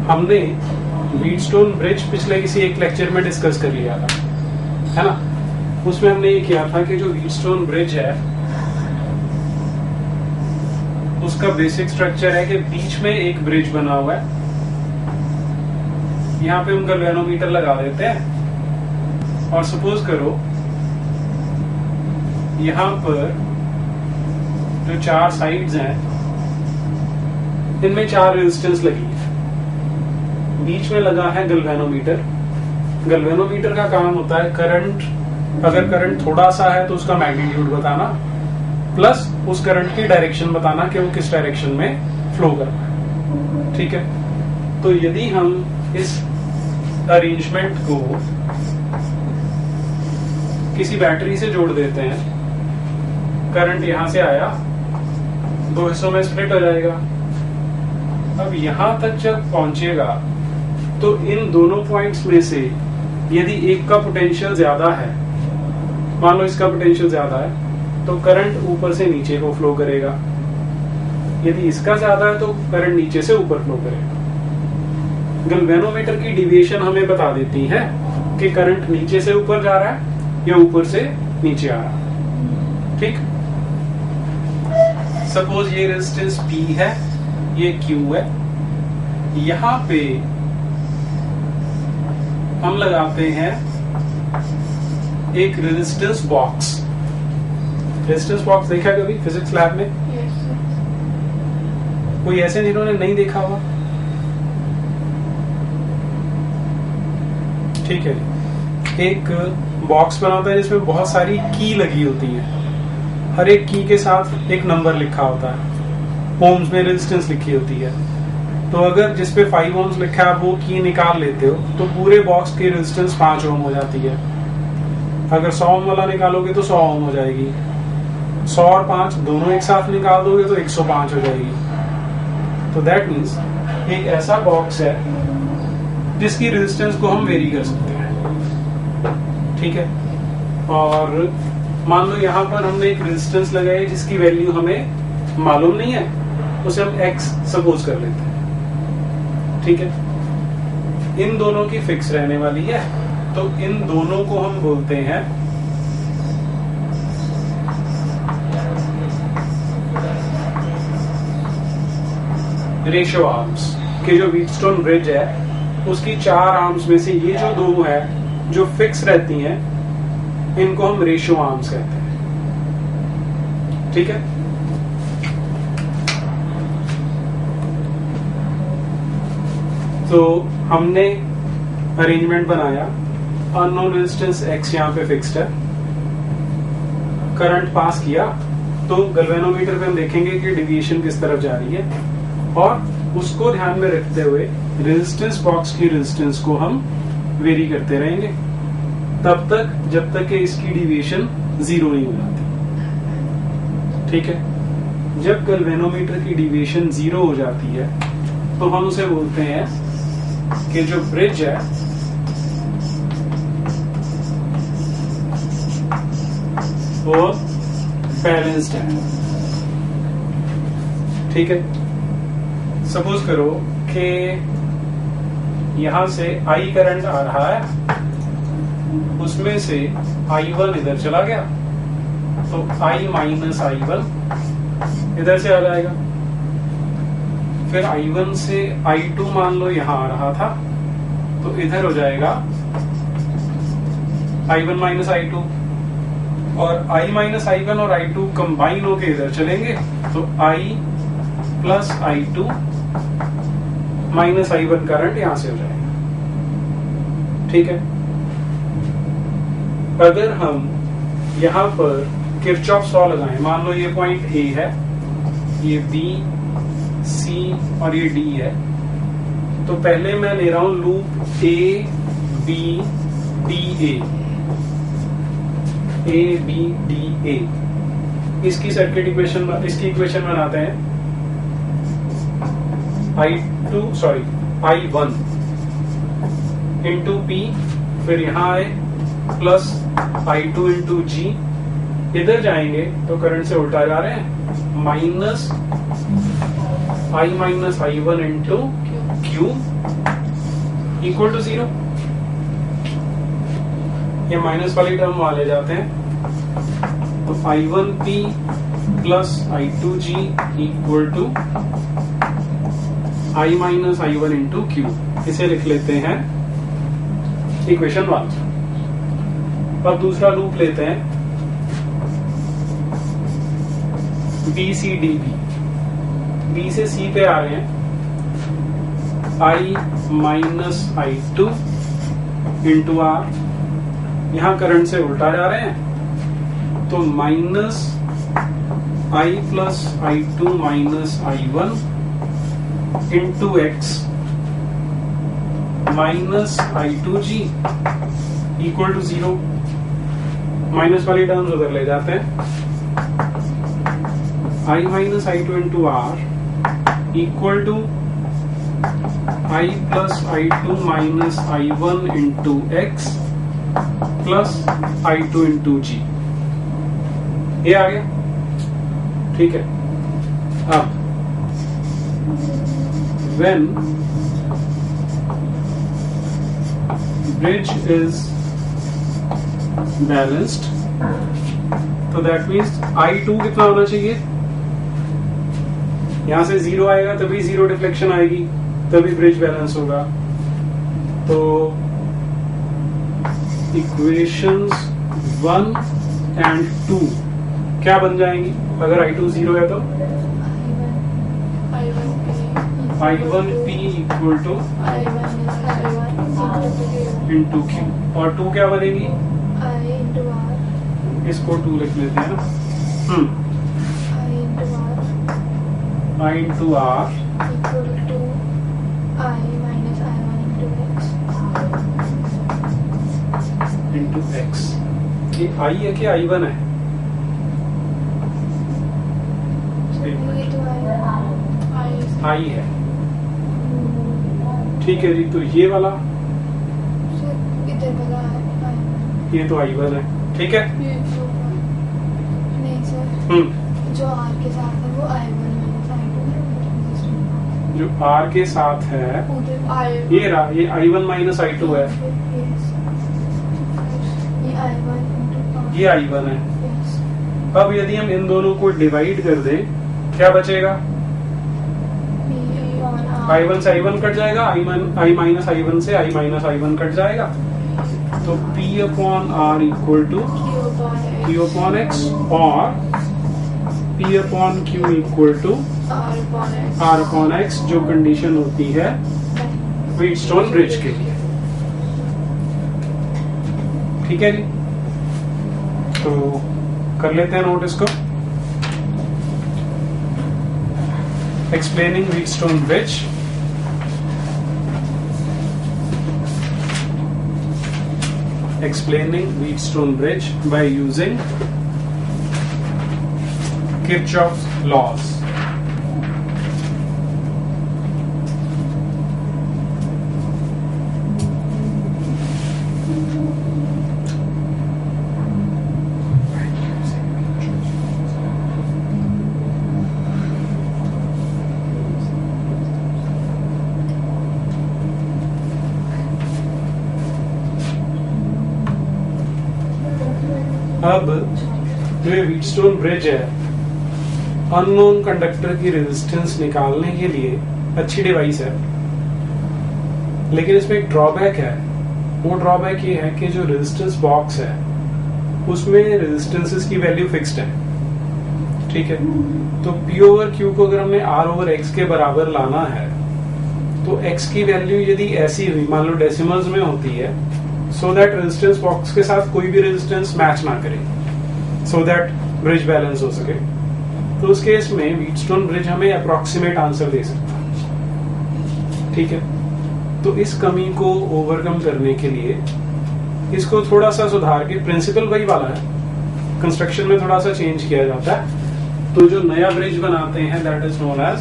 हमने Wheatstone bridge पिछले किसी एक लेक्चर में डिस्कस कर लिया था, है ना। उसमें हमने ये किया था कि जो व्हीटस्टोन ब्रिज है उसका बेसिक स्ट्रक्चर है कि बीच में एक ब्रिज बना हुआ है, यहाँ पे हम गैल्वेनोमीटर लगा देते हैं और सपोज करो यहाँ पर जो 4 साइड्स हैं इनमें 4 रेजिस्टेंस लगी है, बीच में लगा है गैल्वेनोमीटर। गैल्वेनोमीटर का काम होता है करंट, अगर करंट थोड़ा सा है तो उसका मैग्नीट्यूड बताना, प्लस उस करंट की डायरेक्शन बताना कि वो किस डायरेक्शन में फ्लो कर रहा है। ठीक है, तो यदि हम इस अरेंजमेंट को किसी बैटरी से जोड़ देते हैं, करंट यहां से आया, 2 हिस्सों में स्प्लिट हो जाएगा। अब यहां तक जब पहुंचेगा तो इन दोनों पॉइंट्स में से यदि एक का पोटेंशियल ज्यादा है, मान लो इसका पोटेंशियल ज्यादा है, तो करंट ऊपर से नीचे को फ्लो करेगा। यदि इसका ज्यादा है तो करंट नीचे से ऊपर फ्लो करेगा। गैल्वेनोमीटर की डिविएशन हमें बता देती है कि करंट नीचे से ऊपर जा रहा है या ऊपर से नीचे आ रहा है। ठीक, सपोज ये रेजिस्टेंस P है, ये Q है, यहां पे हम लगाते हैं एक रेजिस्टेंस बॉक्स। रेजिस्टेंस बॉक्स देखा कभी फिजिक्स लैब में? yes, कोई ऐसे जिन्होंने नहीं देखा हुआ? ठीक है, एक बॉक्स बना होता है जिसमें बहुत सारी की लगी होती है, हर एक की के साथ एक नंबर लिखा होता है, ओम्स में रेजिस्टेंस लिखी होती है। तो अगर जिसपे 5 ओम्स लिखा है वो की निकाल लेते हो तो पूरे बॉक्स की रेजिस्टेंस 5 ओम हो जाती है। अगर 100 ओम वाला निकालोगे तो 100 ओम हो जाएगी, 100 और 5 दोनों एक साथ निकाल दोगे तो 105 हो जाएगी। तो दैट मीन्स एक ऐसा बॉक्स है जिसकी रेजिस्टेंस को हम वेरी कर सकते हैं। ठीक है, और मान लो यहाँ पर हमने एक रेजिस्टेंस लगाई जिसकी वैल्यू हमें मालूम नहीं है, उसे हम x सपोज कर लेते हैं। ठीक है, इन दोनों की फिक्स रहने वाली है, तो इन दोनों को हम बोलते हैं रेशियो आर्म्स। कि जो व्हीटस्टोन ब्रिज है उसकी 4 आर्म्स में से ये जो 2 है जो फिक्स रहती हैं, इनको हम रेशियो आर्म्स कहते हैं। ठीक है, तो हमने अरेंजमेंट बनाया, अननोन रेजिस्टेंस x यहाँ पे फिक्स्ड है, करंट पास किया, तो गैल्वेनोमीटर पे हम देखेंगे कि डेविएशन किस तरफ जा रही है, और उसको ध्यान में रखते हुए रेजिस्टेंस बॉक्स की रेजिस्टेंस को हम वेरी करते रहेंगे तब तक जब तक कि इसकी डेविएशन 0 नहीं हो जाती। ठीक है, जब गैल्वेनोमीटर की डेविएशन 0 हो जाती है तो हम उसे बोलते हैं कि जो ब्रिज है वो बैलेंस्ड है। ठीक है, सपोज करो कि यहां से I करंट आ रहा है, उसमें से I1 इधर चला गया तो I माइनस I1 इधर से आ जाएगा। फिर I1 से I2 मान लो यहां आ रहा था तो इधर हो जाएगा I1 माइनस I2, और I माइनस I1 और I2 कंबाइन होके इधर चलेंगे तो I plus I2 minus I1 current यहां से हो जाएगा। ठीक है, अगर हम यहां पर किरचॉफ लॉ लगाएं, मान लो ये पॉइंट A है, ये B, C और ये D है, तो पहले मैं ले रहा हूं loop A B D A B D A। इसकी सर्किट इक्वेशन, इसकी इक्वेशन बनाते हैं I1 इंटू P, फिर यहाँ आए प्लस I2 इंटू G, इधर जाएंगे तो करंट से उल्टा जा रहे हैं, minus I minus I1 into Q equal to 0। ये माइनस वाली टर्म वहां ले जाते हैं, तो I1P plus I2G equal to I minus I1 into Q। इसे लिख लेते हैं इक्वेशन 1। अब दूसरा लूप लेते हैं BCDB। B से C पे आ रहे हैं, I minus I2 into R। यहां करंट से उल्टा जा रहे हैं, तो minus I plus I2 minus I1 into X minus I2G equal to 0। Minus वाली टर्म्स उधर ले जाते हैं, I minus I2 into R equal to I plus I2 minus I1 into X plus I2 into G। ये आ गया, ठीक है। अब when bridge is balanced, तो that means I2 कितना होना चाहिए, यहां से 0 आएगा तभी 0 डिफ्लेक्शन आएगी, तभी ब्रिज बैलेंस होगा। तो इक्वेशंस 1 एंड 2 क्या बन जाएंगी अगर I2 0 है तो I1P equal two into Q, और 2 क्या बनेगी, इसको 2 लिख लेते हैं ना। I into R equal to I minus I1 into X। ये I है कि I1 है, I है, ठीक है जी। तो ये वाला इधर वाला है, ये तो I1 है, ठीक है। नहीं सर, जो R के साथ है वो I1 माइनस I2, जो R के साथ है ये रहा, ये I1 माइनस I2 है, ये I1 है। अब यदि हम इन दोनों को डिवाइड कर दें, क्या बचेगा, I1 से I1 कट जाएगा, I माइनस I1 से I माइनस I1 कट जाएगा, तो P upon R equal to Q upon X, और P upon Q equal to R upon X, जो कंडीशन होती है व्हीटस्टोन ब्रिज के लिए, ठीक है जी। तो कर लेते हैं नोट इसको। Explaining Wheatstone Bridge. Explaining Wheatstone Bridge by using Kirchhoff's laws. अब जो व्हीटस्टोन ब्रिज है, अननोन कंडक्टर की रेजिस्टेंस निकालने के लिए अच्छी डिवाइस है, लेकिन इसमें एक ड्रॉबैक है। वो ड्रॉबैक ये है कि जो रेजिस्टेंस बॉक्स है उसमें रेजिस्टेंसेस की वैल्यू फिक्स्ड है, ठीक है। तो P ओवर Q को अगर हमने R ओवर X के बराबर लाना है, तो X की वैल्यू यदि ऐसी हुई, मान लो डेसिमल्स में होती है, सो दैट रेजिस्टेंस बॉक्स के साथ कोई भी रेजिस्टेंस मैच ना करे, सो दैट ब्रिज बैलेंस हो सके। तो उस केस में व्हीटस्टोन ब्रिज हमें अप्रोक्सीमेट आंसर दे सकता है, ठीक है। तो इस कमी को ओवरकम करने के लिए इसको थोड़ा सा सुधार के, प्रिंसिपल वही वाला है, कंस्ट्रक्शन में थोड़ा सा चेंज किया जाता है। तो जो नया ब्रिज बनाते हैं that is known as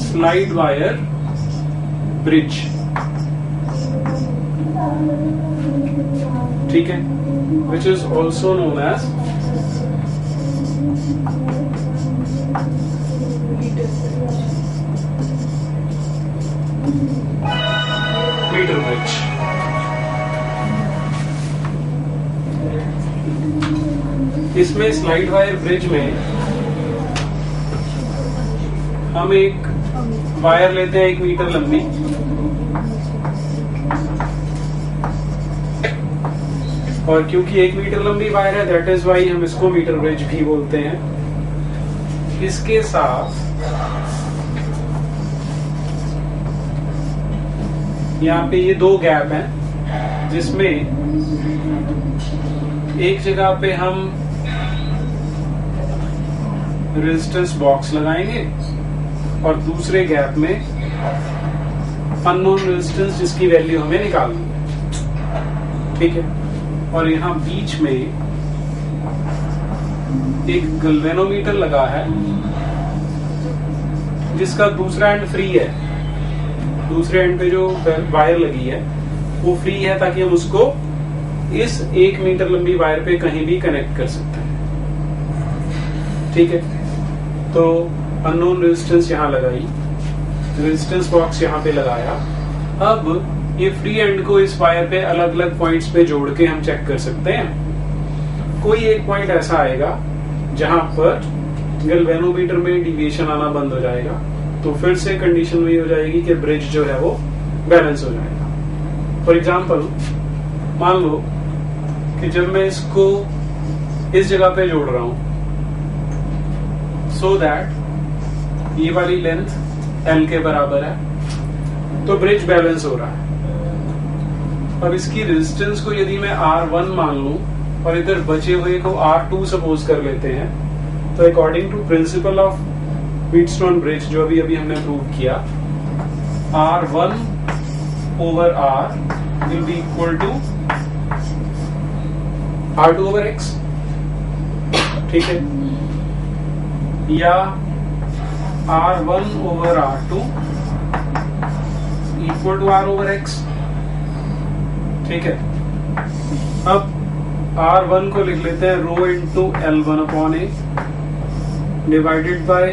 slide wire bridge, ठीक है, which is also known as metre bridge. इसमें स्लाइड वायर ब्रिज में हम एक वायर लेते हैं 1 मीटर लंबी, और क्योंकि 1 मीटर लंबी वायर है दैट इज वाई हम इसको मीटर ब्रिज भी बोलते हैं। इसके साथ यहाँ पे ये 2 गैप हैं, जिसमें एक जगह पे हम रेजिस्टेंस बॉक्स लगाएंगे और दूसरे गैप में अननोन रेजिस्टेंस जिसकी वैल्यू हमें निकालनी है, ठीक है। और यहाँ बीच में एक गैल्वेनोमीटर लगा है जिसका दूसरा एंड फ्री है। दूसरे एंड पे जो वायर लगी है वो फ्री है ताकि हम उसको इस 1 मीटर लंबी वायर पे कहीं भी कनेक्ट कर सकते हैं, ठीक है। तो अननोन रेजिस्टेंस यहाँ लगाई, रेजिस्टेंस बॉक्स यहाँ पे लगाया। अब ये फ्री एंड को इस वायर पे अलग अलग पॉइंट्स पे जोड़ के हम चेक कर सकते हैं। कोई एक पॉइंट ऐसा आएगा जहां पर गैल्वेनोमीटर में डिविएशन आना बंद हो जाएगा, तो फिर से कंडीशन वही हो जाएगी कि ब्रिज जो है वो बैलेंस हो जाएगा। फॉर एग्जाम्पल मान लो कि जब मैं इसको इस जगह पे जोड़ रहा हूं सो दैट ये वाली लेंथ L के बराबर है, तो ब्रिज बैलेंस हो रहा है। अब इसकी रेजिस्टेंस को यदि मैं R1 मान लूं और इधर बचे हुए को R2 सपोज कर लेते हैं, तो according to principle of Wheatstone bridge जो अभी अभी हमने प्रूव किया, R1 over R will be equal to R2 over X, ठीक है, या R1 over R2 equal to R over X, ठीक है। अब R1 को लिख लेते हैं rho into L1 upon A divided by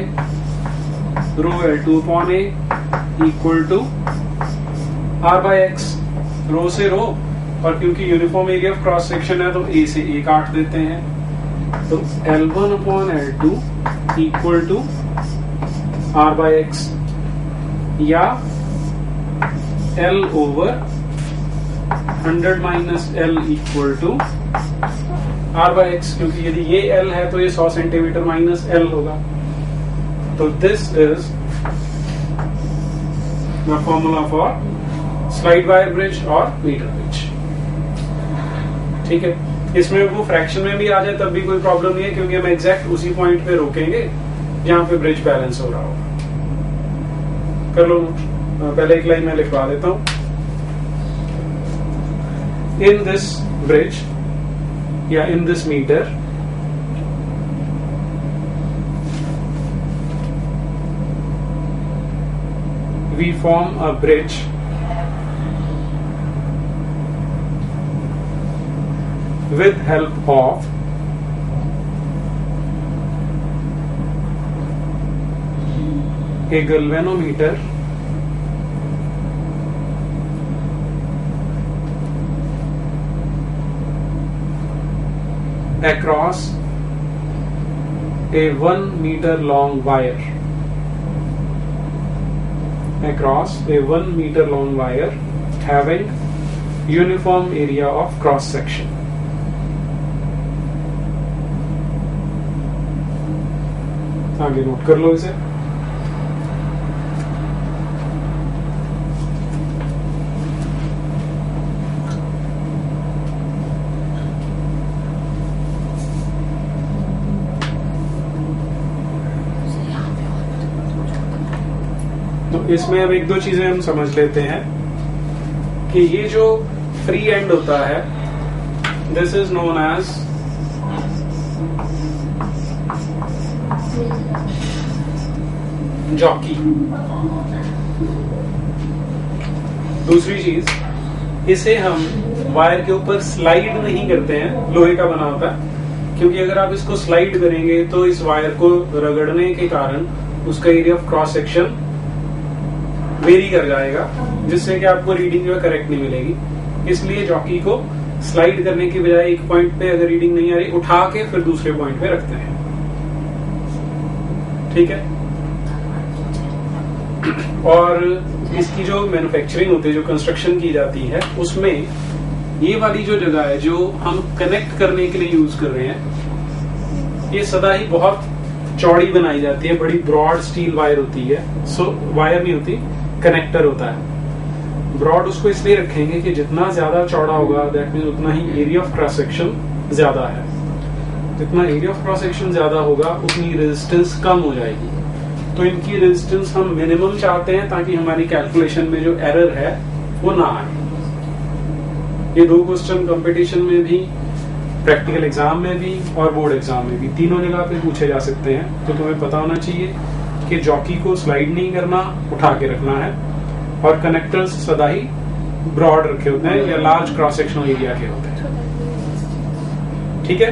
rho L2 upon A equal to R by X। Rho से रो, और क्योंकि uniform area of cross section है तो A से A काट देते हैं, तो L1 upon L2 equal to R by X, या L over 100 minus L equal to R by X, क्योंकि यदि ये L है तो ये 100 सेंटीमीटर माइनस L होगा। तो this is the formula for slide wire bridge और मीटर ब्रिज, ठीक है। इसमें वो फ्रैक्शन में भी आ जाए तब भी कोई प्रॉब्लम नहीं है, क्योंकि हम एग्जैक्ट उसी पॉइंट पे रोकेंगे जहां पे ब्रिज बैलेंस हो रहा होगा। कर लो, पहले एक लाइन में लिखवा देता हूं। इन दिस ब्रिज या in this metre we form a bridge with help of a galvanometer across a 1 meter long wire, across a 1 meter long wire having uniform area of cross section. आगे note कर लो इसे। तो इसमें अब 1-2 चीजें हम समझ लेते हैं कि ये जो फ्री एंड होता है this is known as jockey. दूसरी चीज, इसे हम वायर के ऊपर स्लाइड नहीं करते हैं, लोहे का बना होता है, क्योंकि अगर आप इसको स्लाइड करेंगे तो इस वायर को रगड़ने के कारण उसका area of cross section very कर जाएगा, जिससे कि आपको रीडिंग जो है करेक्ट नहीं मिलेगी। इसलिए जॉकी को स्लाइड करने की बजाय एक पॉइंट पे अगर रीडिंग नहीं आ रही, उठा के फिर दूसरे पॉइंट पे रखते हैं। ठीक है। और इसकी जो मैन्युफैक्चरिंग होती है, जो कंस्ट्रक्शन की जाती है, उसमें ये वाली जो जगह है जो हम कनेक्ट करने के लिए यूज कर रहे हैं, ये सदा ही बहुत चौड़ी बनाई जाती है, बड़ी ब्रॉड स्टील वायर होती है। वायर नहीं होती, कनेक्टर होता है। ब्रॉड उसको इसलिए रखेंगे कि जितना ज्यादा चौड़ा होगा दैट मीन उतना ही एरिया ऑफ क्रॉस सेक्शन ज्यादा है। जितना एरिया ऑफ क्रॉस सेक्शन ज्यादा होगा उतनी रेजिस्टेंस कम हो जाएगी। तो इनकी रेजिस्टेंस हम मिनिमम चाहते हैं ताकि हमारी कैलकुलेशन में जो एरर है वो ना आए। ये 2 क्वेश्चन कंपटीशन में भी, प्रैक्टिकल एग्जाम में भी और बोर्ड एग्जाम में भी, तीनों जगह पे पूछे जा सकते हैं। तो तुम्हें पता होना चाहिए कि जॉकी को स्लाइड नहीं करना, उठा के रखना है, और कनेक्टर्स सदा ही ब्रॉड रखे होते हैं या लार्ज क्रॉस सेक्शनल एरिया के होते हैं। ठीक है।